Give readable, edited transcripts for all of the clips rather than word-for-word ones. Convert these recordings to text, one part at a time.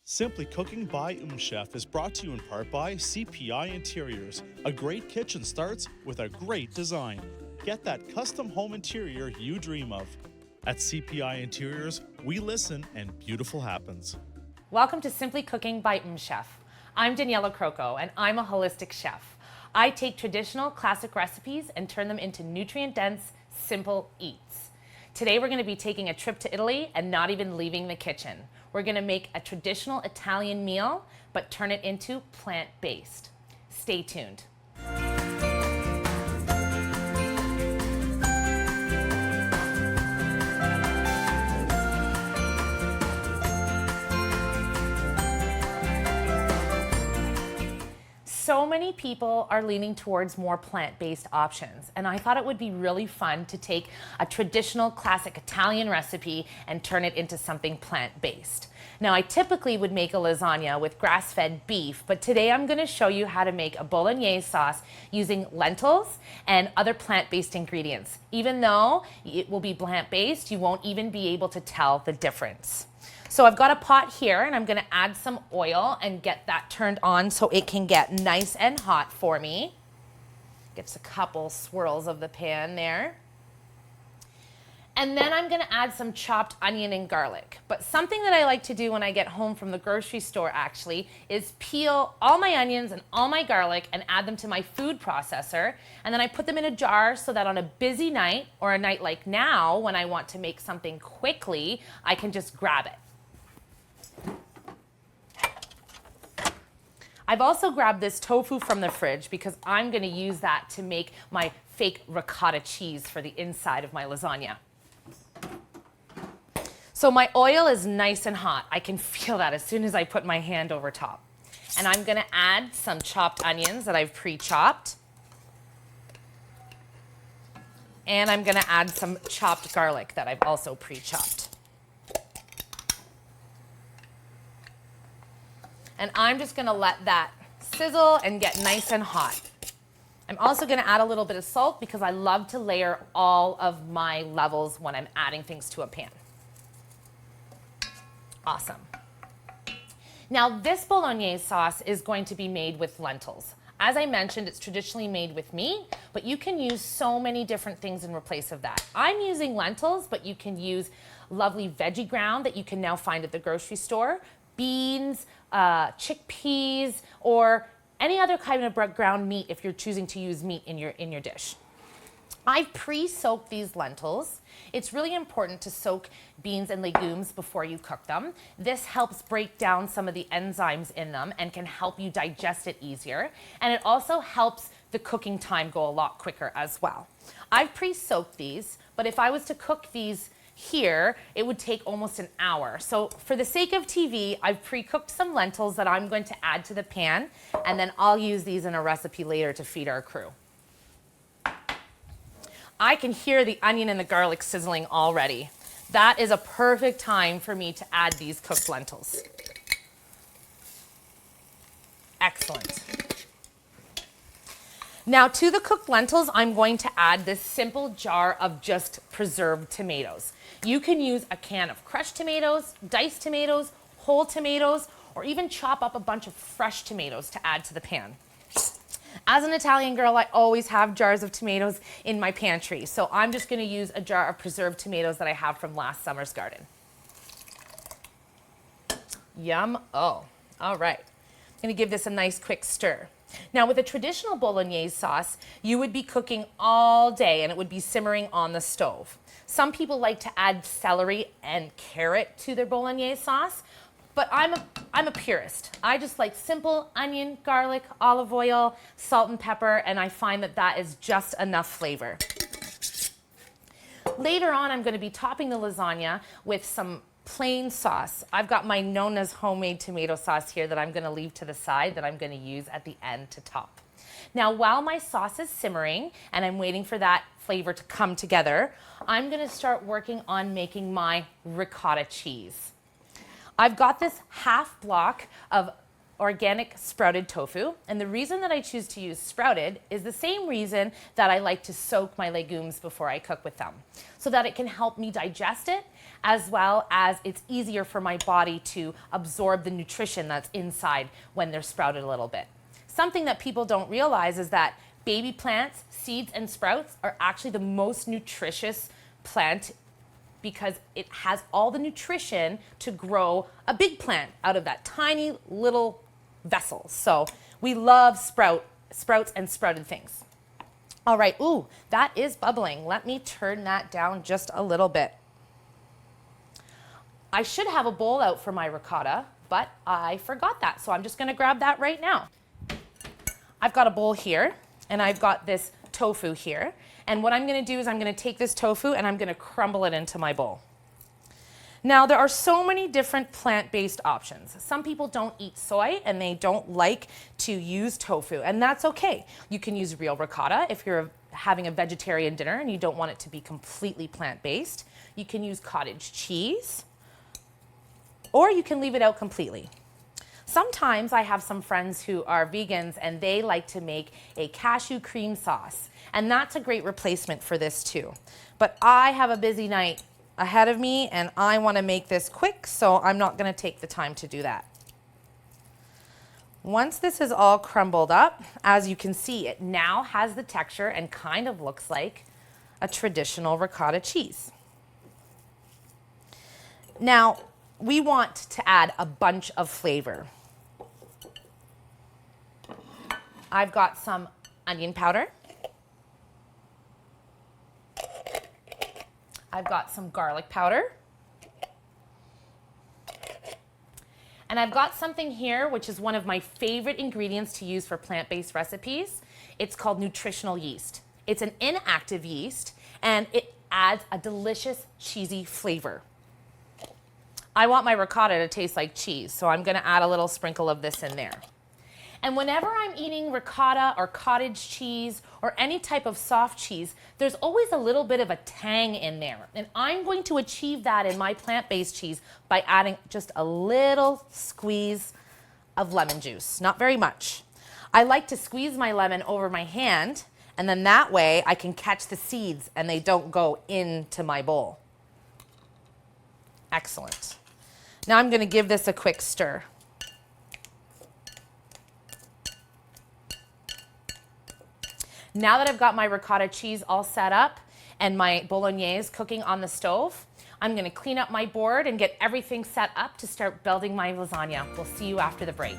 Simply Cooking by MmmChef is brought to you in part by CPI Interiors. A great kitchen starts with a great design. Get that custom home interior you dream of. At CPI Interiors, we listen and beautiful happens. Welcome to Simply Cooking by MmmChef. I'm Daneila Croco and I'm a holistic chef. I take traditional classic recipes and turn them into nutrient-dense, simple eats. Today we're going to be taking a trip to Italy and not even leaving the kitchen. We're going to make a traditional Italian meal, but turn it into plant-based. Stay tuned. So many people are leaning towards more plant-based options, and I thought it would be really fun to take a traditional classic Italian recipe and turn it into something plant-based. Now, I typically would make a lasagna with grass-fed beef, but today I'm going to show you how to make a bolognese sauce using lentils and other plant-based ingredients. Even though it will be plant-based, you won't even be able to tell the difference. So I've got a pot here and I'm going to add some oil and get that turned on so it can get nice and hot for me. Gets a couple swirls of the pan there. And then I'm going to add some chopped onion and garlic. But something that I like to do when I get home from the grocery store actually is peel all my onions and all my garlic and add them to my food processor. And then I put them in a jar so that on a busy night or a night like now when I want to make something quickly, I can just grab it. I've also grabbed this tofu from the fridge because I'm going to use that to make my fake ricotta cheese for the inside of my lasagna. So my oil is nice and hot. I can feel that as soon as I put my hand over top. And I'm going to add some chopped onions that I've pre-chopped. And I'm going to add some chopped garlic that I've also pre-chopped. And I'm just going to let that sizzle and get nice and hot. I'm also going to add a little bit of salt because I love to layer all of my levels when I'm adding things to a pan. Awesome. Now this bolognese sauce is going to be made with lentils. As I mentioned, it's traditionally made with meat, but you can use so many different things in place of that. I'm using lentils, but you can use lovely veggie ground that you can now find at the grocery store, beans, chickpeas, or any other kind of ground meat if you're choosing to use meat in your dish. I've pre-soaked these lentils. It's really important to soak beans and legumes before you cook them. This helps break down some of the enzymes in them and can help you digest it easier. And it also helps the cooking time go a lot quicker as well. I've pre-soaked these, but if I was to cook these here, it would take almost an hour. So for the sake of TV, I've pre-cooked some lentils that I'm going to add to the pan, and then I'll use these in a recipe later to feed our crew. I can hear the onion and the garlic sizzling already. That is a perfect time for me to add these cooked lentils. Excellent. Now to the cooked lentils, I'm going to add this simple jar of just preserved tomatoes. You can use a can of crushed tomatoes, diced tomatoes, whole tomatoes, or even chop up a bunch of fresh tomatoes to add to the pan. As an Italian girl, I always have jars of tomatoes in my pantry, so I'm just going to use a jar of preserved tomatoes that I have from last summer's garden. Yum. Oh, all right. I'm going to give this a nice quick stir. Now with a traditional bolognese sauce, you would be cooking all day and it would be simmering on the stove. Some people like to add celery and carrot to their bolognese sauce, but I'm a purist. I just like simple onion, garlic, olive oil, salt and pepper, and I find that that is just enough flavor. Later on, I'm going to be topping the lasagna with some plain sauce. I've got my Nona's homemade tomato sauce here that I'm going to leave to the side that I'm going to use at the end to top. Now, while my sauce is simmering and I'm waiting for that flavor to come together, I'm going to start working on making my ricotta cheese. I've got this half block of organic sprouted tofu. And the reason that I choose to use sprouted is the same reason that I like to soak my legumes before I cook with them, so that it can help me digest it, as well as it's easier for my body to absorb the nutrition that's inside when they're sprouted a little bit. Something that people don't realize is that baby plants, seeds, and sprouts are actually the most nutritious plant because it has all the nutrition to grow a big plant out of that tiny little vessel. So we love sprouts and sprouted things. All right, ooh, that is bubbling. Let me turn that down just a little bit. I should have a bowl out for my ricotta, but I forgot that. So I'm just gonna grab that right now. I've got a bowl here, and I've got this tofu here. And what I'm gonna do is I'm gonna take this tofu and I'm gonna crumble it into my bowl. Now, there are so many different plant-based options. Some people don't eat soy and they don't like to use tofu, and that's okay. You can use real ricotta if you're having a vegetarian dinner and you don't want it to be completely plant-based. You can use cottage cheese, or you can leave it out completely. Sometimes I have some friends who are vegans and they like to make a cashew cream sauce, and that's a great replacement for this too. But I have a busy night ahead of me and I want to make this quick, so I'm not going to take the time to do that. Once this is all crumbled up, as you can see, it now has the texture and kind of looks like a traditional ricotta cheese. Now, we want to add a bunch of flavor. I've got some onion powder. I've got some garlic powder. And I've got something here, which is one of my favorite ingredients to use for plant-based recipes. It's called nutritional yeast. It's an inactive yeast, and it adds a delicious cheesy flavor. I want my ricotta to taste like cheese, so I'm gonna add a little sprinkle of this in there. And whenever I'm eating ricotta or cottage cheese or any type of soft cheese, there's always a little bit of a tang in there. And I'm going to achieve that in my plant-based cheese by adding just a little squeeze of lemon juice, not very much. I like to squeeze my lemon over my hand, and then that way I can catch the seeds and they don't go into my bowl. Excellent. Now I'm gonna give this a quick stir. Now that I've got my ricotta cheese all set up and my bolognese cooking on the stove, I'm gonna clean up my board and get everything set up to start building my lasagna. We'll see you after the break.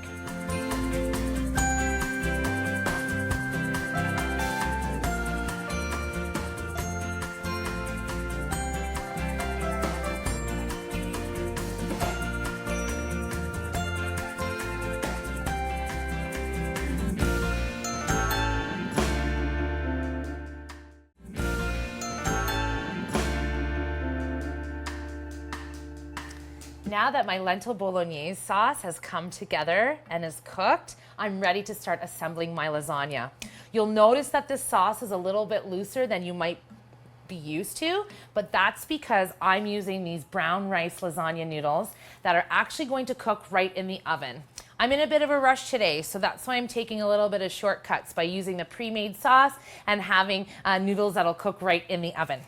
Now that my lentil bolognese sauce has come together and is cooked, I'm ready to start assembling my lasagna. You'll notice that this sauce is a little bit looser than you might be used to, but that's because I'm using these brown rice lasagna noodles that are actually going to cook right in the oven. I'm in a bit of a rush today, so that's why I'm taking a little bit of shortcuts by using the pre-made sauce and having noodles that'll cook right in the oven.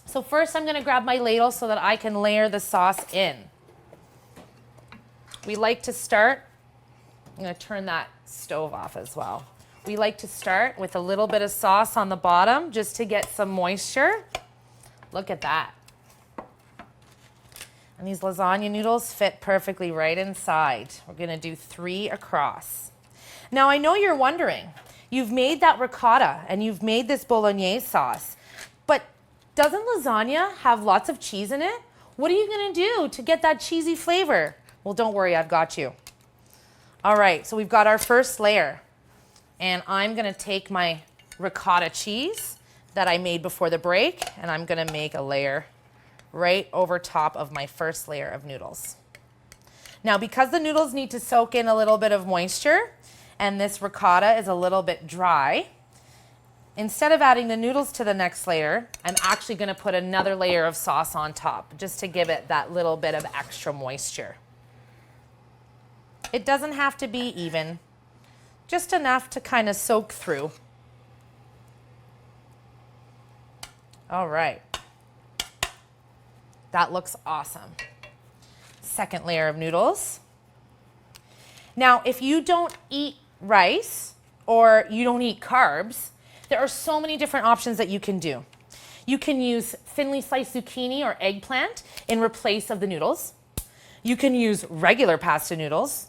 So first I'm gonna grab my ladle so that I can layer the sauce in. We like to start, I'm gonna turn that stove off as well. We like to start with a little bit of sauce on the bottom just to get some moisture. Look at that. And these lasagna noodles fit perfectly right inside. We're gonna do 3 across. Now I know you're wondering, you've made that ricotta and you've made this bolognese sauce, but doesn't lasagna have lots of cheese in it? What are you gonna do to get that cheesy flavor? Well, don't worry, I've got you. All right, so we've got our first layer. And I'm gonna take my ricotta cheese that I made before the break, and I'm gonna make a layer right over top of my first layer of noodles. Now, because the noodles need to soak in a little bit of moisture, and this ricotta is a little bit dry, instead of adding the noodles to the next layer, I'm actually gonna put another layer of sauce on top, just to give it that little bit of extra moisture. It doesn't have to be even, just enough to kind of soak through. All right. That looks awesome. Second layer of noodles. Now, if you don't eat rice or you don't eat carbs, there are so many different options that you can do. You can use thinly sliced zucchini or eggplant in replace of the noodles. You can use regular pasta noodles.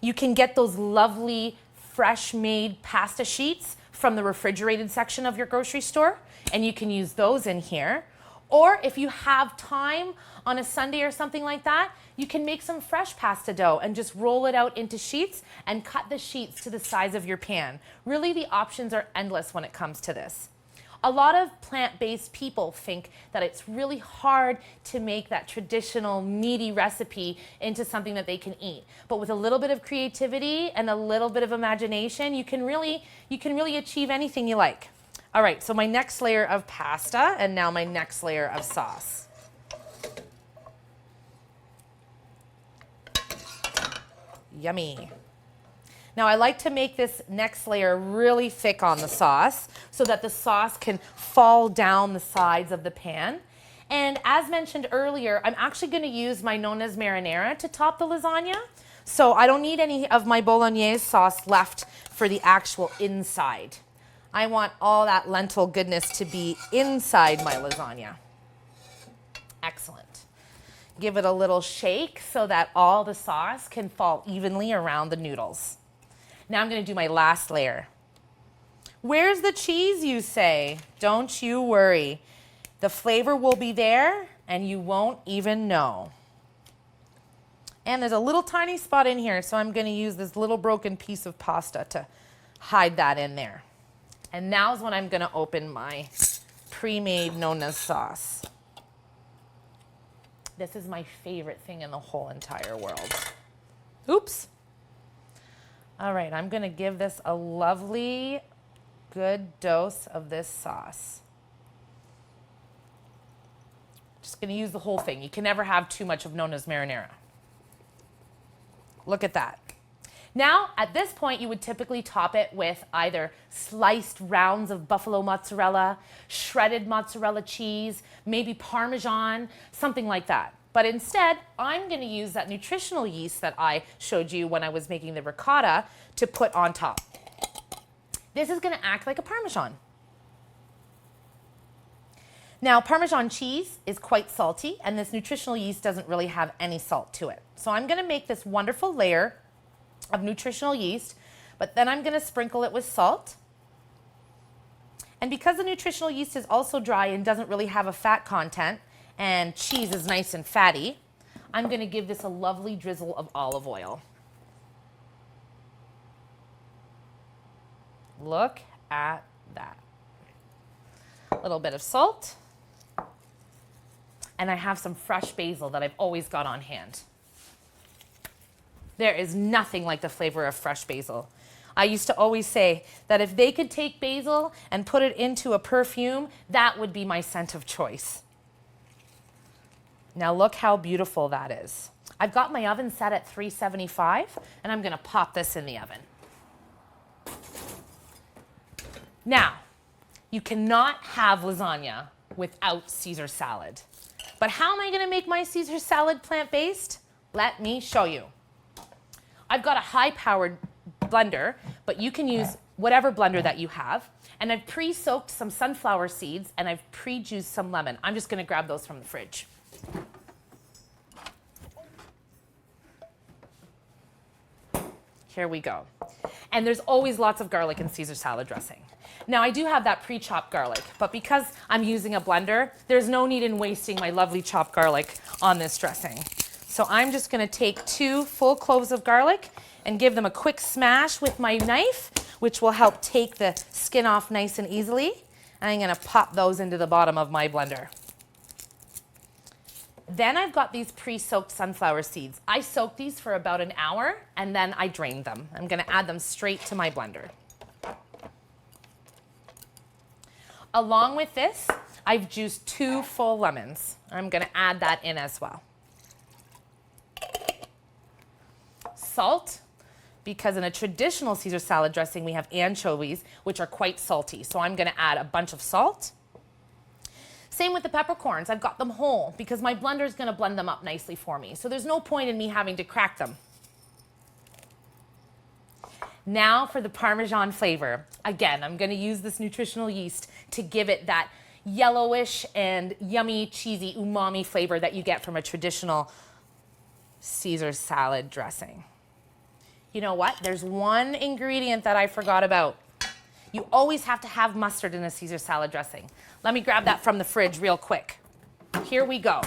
You can get those lovely fresh made pasta sheets from the refrigerated section of your grocery store, and you can use those in here. Or if you have time on a Sunday or something like that, you can make some fresh pasta dough and just roll it out into sheets and cut the sheets to the size of your pan. Really, the options are endless when it comes to this. A lot of plant-based people think that it's really hard to make that traditional meaty recipe into something that they can eat. But with a little bit of creativity and a little bit of imagination, you can really achieve anything you like. All right, so my next layer of pasta, and now my next layer of sauce. Yummy. Now I like to make this next layer really thick on the sauce so that the sauce can fall down the sides of the pan. And as mentioned earlier, I'm actually going to use my nonna's marinara to top the lasagna. So I don't need any of my bolognese sauce left for the actual inside. I want all that lentil goodness to be inside my lasagna. Excellent. Give it a little shake so that all the sauce can fall evenly around the noodles. Now I'm going to do my last layer. Where's the cheese, you say? Don't you worry. The flavor will be there and you won't even know. And there's a little tiny spot in here, so I'm going to use this little broken piece of pasta to hide that in there. And now's when I'm going to open my pre-made nonna's sauce. This is my favorite thing in the whole entire world. Oops. All right, I'm going to give this a lovely, good dose of this sauce. Just going to use the whole thing. You can never have too much of nonna's marinara. Look at that. Now, at this point, you would typically top it with either sliced rounds of buffalo mozzarella, shredded mozzarella cheese, maybe Parmesan, something like that. But instead, I'm going to use that nutritional yeast that I showed you when I was making the ricotta to put on top. This is going to act like a Parmesan. Now, Parmesan cheese is quite salty, and this nutritional yeast doesn't really have any salt to it. So I'm going to make this wonderful layer of nutritional yeast, but then I'm going to sprinkle it with salt. And because the nutritional yeast is also dry and doesn't really have a fat content, and cheese is nice and fatty, I'm going to give this a lovely drizzle of olive oil. Look at that. A little bit of salt. And I have some fresh basil that I've always got on hand. There is nothing like the flavor of fresh basil. I used to always say that if they could take basil and put it into a perfume, that would be my scent of choice. Now look how beautiful that is. I've got my oven set at 375, and I'm going to pop this in the oven. Now, you cannot have lasagna without Caesar salad. But how am I going to make my Caesar salad plant-based? Let me show you. I've got a high-powered blender, but you can use whatever blender that you have. And I've pre-soaked some sunflower seeds, and I've pre-juiced some lemon. I'm just going to grab those from the fridge. Here we go. And there's always lots of garlic in Caesar salad dressing. Now, I do have that pre-chopped garlic, but because I'm using a blender, there's no need in wasting my lovely chopped garlic on this dressing. So I'm just going to take 2 full cloves of garlic and give them a quick smash with my knife, which will help take the skin off nice and easily. And I'm going to pop those into the bottom of my blender. Then I've got these pre-soaked sunflower seeds. I soaked these for about an hour, and then I drained them. I'm going to add them straight to my blender. Along with this, I've juiced 2 full lemons. I'm going to add that in as well. salt, because in a traditional Caesar salad dressing, we have anchovies, which are quite salty. So I'm gonna add a bunch of salt. Same with the peppercorns. I've got them whole because my blender is gonna blend them up nicely for me. So there's no point in me having to crack them. Now for the Parmesan flavor. Again, I'm gonna use this nutritional yeast to give it that yellowish and yummy, cheesy, umami flavor that you get from a traditional Caesar salad dressing. You know what? There's one ingredient that I forgot about. You always have to have mustard in a Caesar salad dressing. Let me grab that from the fridge real quick. Here we go.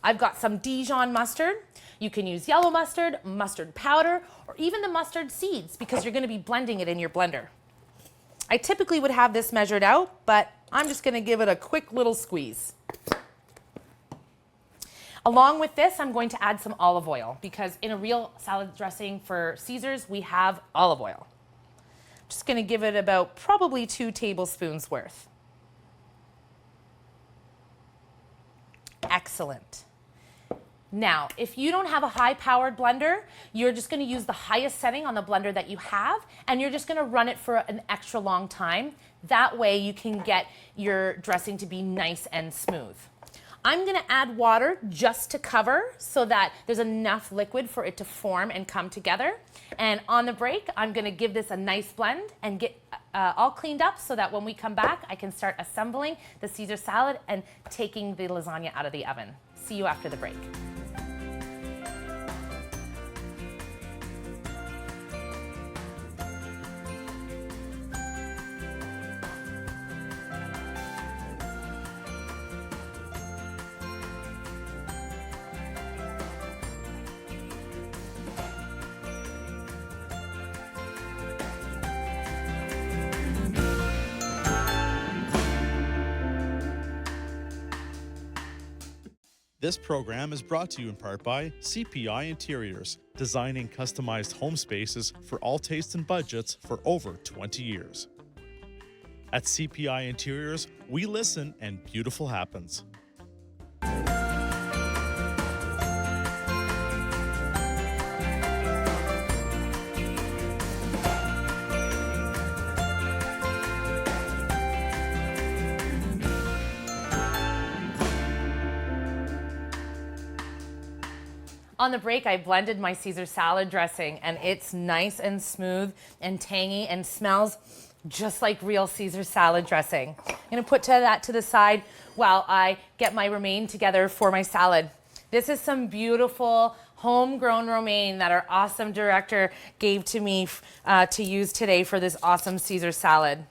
I've got some Dijon mustard. You can use yellow mustard, mustard powder, or even the mustard seeds because you're gonna be blending it in your blender. I typically would have this measured out, but I'm just gonna give it a quick little squeeze. Along with this, I'm going to add some olive oil because in a real salad dressing for Caesars, we have olive oil. Just gonna give it about probably 2 tablespoons worth. Excellent. Now, if you don't have a high-powered blender, you're just gonna use the highest setting on the blender that you have, and you're just gonna run it for an extra long time. That way you can get your dressing to be nice and smooth. I'm gonna add water just to cover so that there's enough liquid for it to form and come together. And on the break, I'm gonna give this a nice blend and get all cleaned up so that when we come back, I can start assembling the Caesar salad and taking the lasagna out of the oven. See you after the break. This program is brought to you in part by CPI Interiors, designing customized home spaces for all tastes and budgets for over 20 years. At CPI Interiors, we listen and beautiful happens. On the break, I blended my Caesar salad dressing and it's nice and smooth and tangy and smells just like real Caesar salad dressing. I'm gonna put that to the side while I get my romaine together for my salad. This is some beautiful homegrown romaine that our awesome director gave to me to use today for this awesome Caesar salad.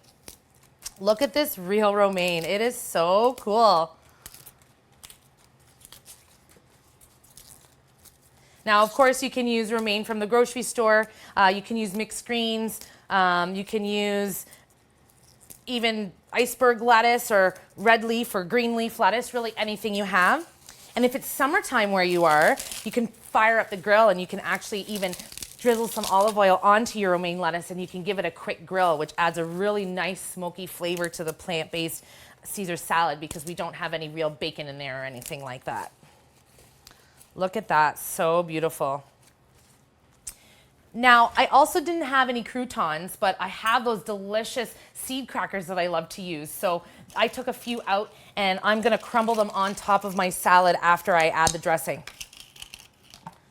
Look at this real romaine. It is so cool. Now, of course, you can use romaine from the grocery store. You can use mixed greens. You can use even iceberg lettuce or red leaf or green leaf lettuce, really anything you have. And if it's summertime where you are, you can fire up the grill and you can actually even drizzle some olive oil onto your romaine lettuce and you can give it a quick grill, which adds a really nice smoky flavor to the plant-based Caesar salad because we don't have any real bacon in there or anything like that. Look at that, so beautiful. Now, I also didn't have any croutons, but I have those delicious seed crackers that I love to use. So I took a few out and I'm gonna crumble them on top of my salad after I add the dressing.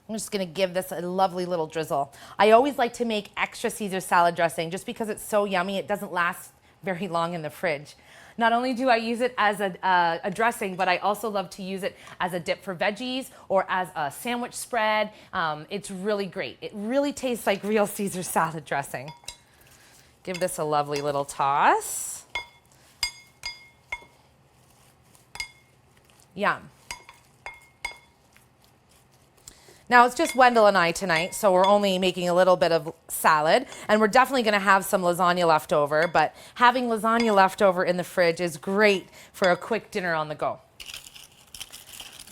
I'm just gonna give this a lovely little drizzle. I always like to make extra Caesar salad dressing just because it's so yummy, it doesn't last very long in the fridge. Not only do I use it as a dressing, but I also love to use it as a dip for veggies or as a sandwich spread. It's really great. It really tastes like real Caesar salad dressing. Give this a lovely little toss. Yum. Now it's just Wendell and I tonight, so we're only making a little bit of salad, and we're definitely gonna have some lasagna left over, but having lasagna left over in the fridge is great for a quick dinner on the go.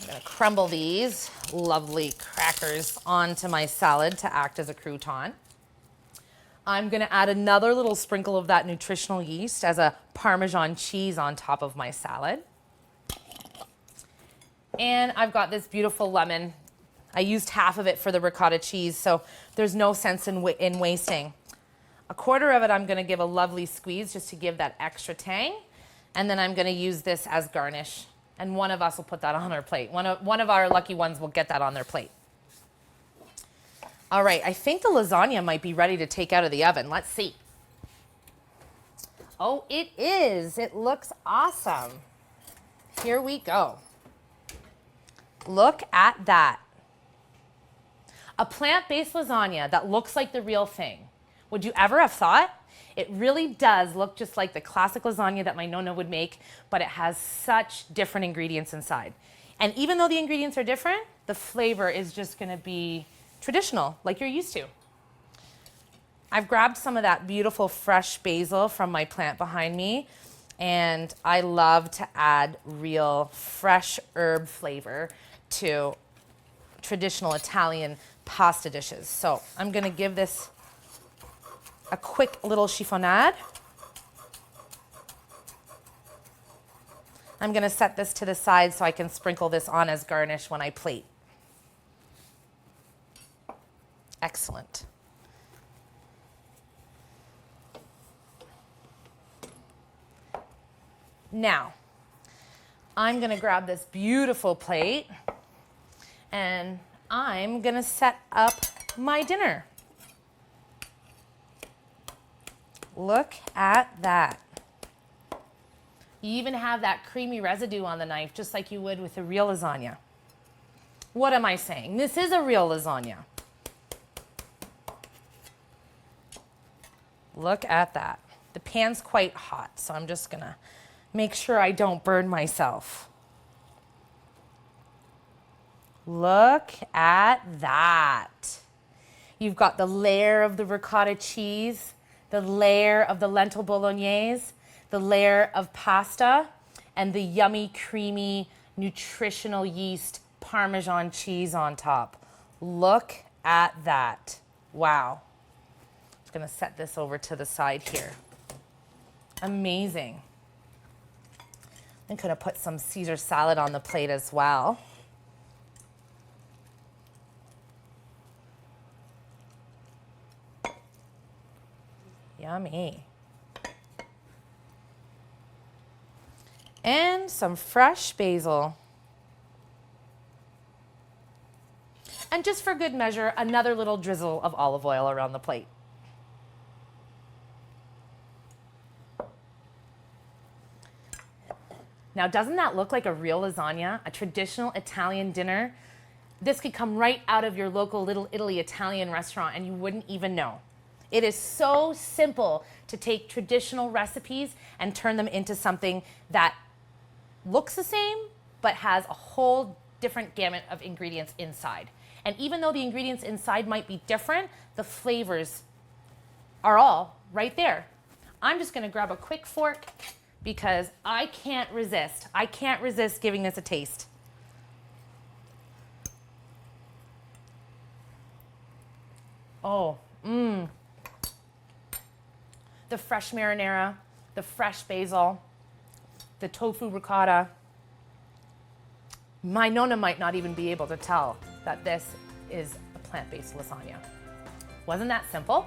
I'm gonna crumble these lovely crackers onto my salad to act as a crouton. I'm gonna add another little sprinkle of that nutritional yeast as a Parmesan cheese on top of my salad. And I've got this beautiful lemon. I used half of it for the ricotta cheese, so there's no sense in wasting. A quarter of it I'm gonna give a lovely squeeze just to give that extra tang. And then I'm gonna use this as garnish. And one of us will put that on our plate. One of our lucky ones will get that on their plate. All right, I think the lasagna might be ready to take out of the oven. Let's see. Oh, it is. It looks awesome. Here we go. Look at that. A plant-based lasagna that looks like the real thing. Would you ever have thought? It really does look just like the classic lasagna that my Nonna would make, but it has such different ingredients inside. And even though the ingredients are different, the flavor is just gonna be traditional, like you're used to. I've grabbed some of that beautiful fresh basil from my plant behind me, and I love to add real fresh herb flavor to traditional Italian pasta dishes. So I'm gonna give this a quick little chiffonade. I'm gonna set this to the side so I can sprinkle this on as garnish when I plate. Excellent. Now, I'm gonna grab this beautiful plate and I'm gonna set up my dinner. Look at that. You even have that creamy residue on the knife, just like you would with a real lasagna. What am I saying? This is a real lasagna. Look at that. The pan's quite hot, so I'm just gonna make sure I don't burn myself. Look at that. You've got the layer of the ricotta cheese, the layer of the lentil bolognese, the layer of pasta, and the yummy, creamy, nutritional yeast Parmesan cheese on top. Look at that. Wow. I'm gonna set this over to the side here. Amazing. I'm gonna put some Caesar salad on the plate as well. Yummy. And some fresh basil. And just for good measure, another little drizzle of olive oil around the plate. Now, doesn't that look like a real lasagna, a traditional Italian dinner? This could come right out of your local Little Italy Italian restaurant and you wouldn't even know. It is so simple to take traditional recipes and turn them into something that looks the same, but has a whole different gamut of ingredients inside. And even though the ingredients inside might be different, the flavors are all right there. I'm just gonna grab a quick fork because I can't resist. I can't resist giving this a taste. Oh, the fresh marinara, the fresh basil, the tofu ricotta. My Nonna might not even be able to tell that this is a plant-based lasagna. Wasn't that simple?